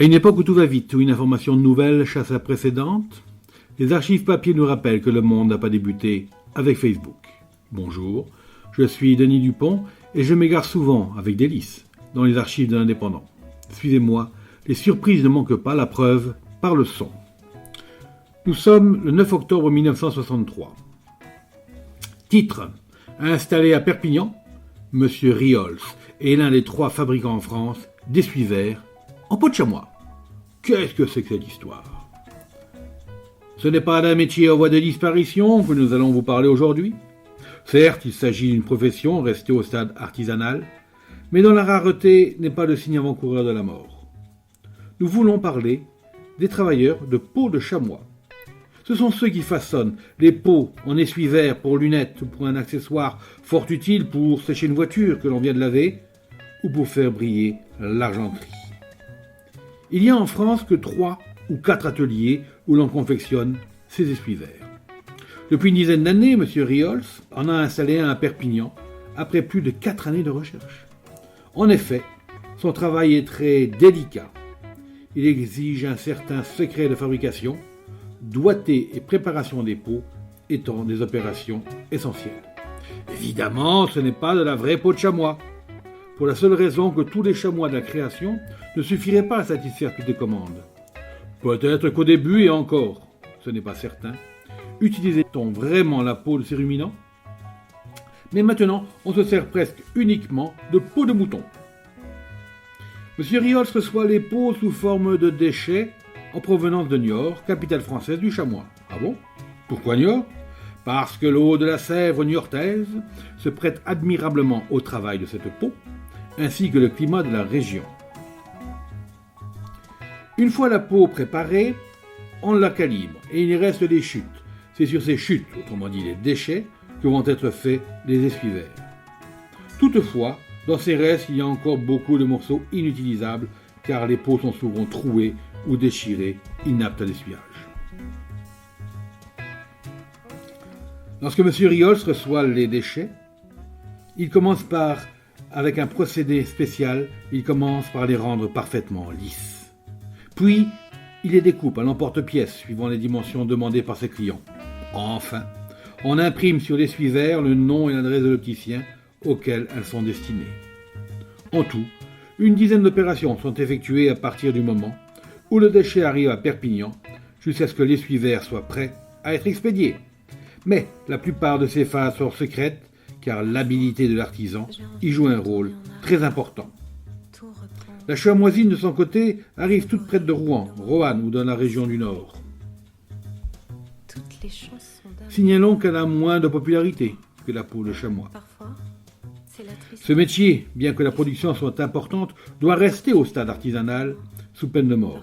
À une époque où tout va vite, où une information nouvelle chasse la précédente, les archives papier nous rappellent que le monde n'a pas débuté avec Facebook. Bonjour, je suis Denis Dupont et je m'égare souvent, avec délice, dans les archives de l'Indépendant. Suivez-moi, les surprises ne manquent pas, la preuve par le son. Nous sommes le 9 octobre 1963. Titre: installé à Perpignan, M. Riols est l'un des 3 fabricants en France d'essuie-verres en peau de chamois. Qu'est-ce que c'est que cette histoire? Ce n'est pas d'un métier en voie de disparition que nous allons vous parler aujourd'hui. Certes, il s'agit d'une profession restée au stade artisanal, mais dont la rareté n'est pas le signe avant-coureur de la mort. Nous voulons parler des travailleurs de peau de chamois. Ce sont ceux qui façonnent les peaux en essuie-verres pour lunettes ou pour un accessoire fort utile pour sécher une voiture que l'on vient de laver ou pour faire briller l'argenterie. Il y a en France que 3 ou 4 ateliers où l'on confectionne ces essuie-verres. Depuis une dizaine d'années, M. Riols en a installé un à Perpignan après plus de 4 années de recherche. En effet, son travail est très délicat. Il exige un certain secret de fabrication, doigté et préparation des peaux étant des opérations essentielles. Évidemment, ce n'est pas de la vraie peau de chamois, pour la seule raison que tous les chamois de la création ne suffiraient pas à satisfaire toutes les commandes. Peut-être qu'au début, et encore, ce n'est pas certain, utilisait-on vraiment la peau de ces ruminants? Mais maintenant, on se sert presque uniquement de peau de mouton. M. Riols reçoit les peaux sous forme de déchets en provenance de Niort, capitale française du chamois. Ah bon? Pourquoi Niort? Parce que l'eau de la Sèvre niortaise se prête admirablement au travail de cette peau, ainsi que le climat de la région. Une fois la peau préparée, on la calibre et il reste des chutes. C'est sur ces chutes, autrement dit les déchets, que vont être faits les essuie-verres. Toutefois, dans ces restes, il y a encore beaucoup de morceaux inutilisables car les peaux sont souvent trouées ou déchirées, inaptes à l'essuyage. Lorsque M. Riols reçoit les déchets, il commence avec un procédé spécial, il commence par les rendre parfaitement lisses. Puis, il les découpe à l'emporte-pièce suivant les dimensions demandées par ses clients. Enfin, on imprime sur l'essuie-verre le nom et l'adresse de l'opticien auquel elles sont destinées. En tout, une dizaine d'opérations sont effectuées à partir du moment où le déchet arrive à Perpignan jusqu'à ce que l'essuie-verre soit prêt à être expédié. Mais la plupart de ces phases sont secrètes car l'habilité de l'artisan y joue un rôle très important. La chamoisine de son côté arrive toute près de Rouen, Roanne ou dans la région du Nord. Signalons qu'elle a moins de popularité que la peau de chamois. Ce métier, bien que la production soit importante, doit rester au stade artisanal sous peine de mort.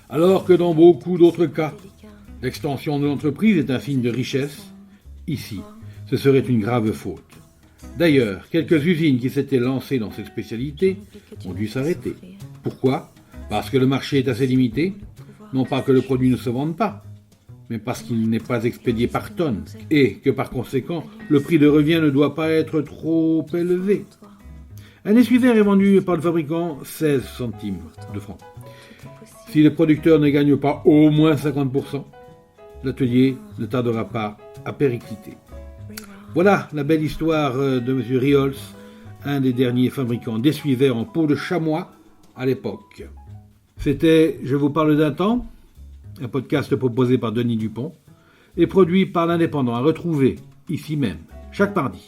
Alors que dans beaucoup d'autres cas, l'extension de l'entreprise est un signe de richesse, ici, ce serait une grave faute. D'ailleurs, quelques usines qui s'étaient lancées dans cette spécialité ont dû s'arrêter. Pourquoi? Parce que le marché est assez limité, non pas que le produit ne se vende pas, mais parce qu'il n'est pas expédié par tonne, et que par conséquent, le prix de revient ne doit pas être trop élevé. Un essuie-verre est vendu par le fabricant 16 centimes de francs. Si le producteur ne gagne pas au moins 50%, l'atelier ne tardera pas à péricliter. Voilà la belle histoire de M. Riols, un des derniers fabricants d'essuie-verres en peau de chamois à l'époque. C'était Je vous parle d'un temps, un podcast proposé par Denis Dupont et produit par l'Indépendant, à retrouver ici même, chaque mardi.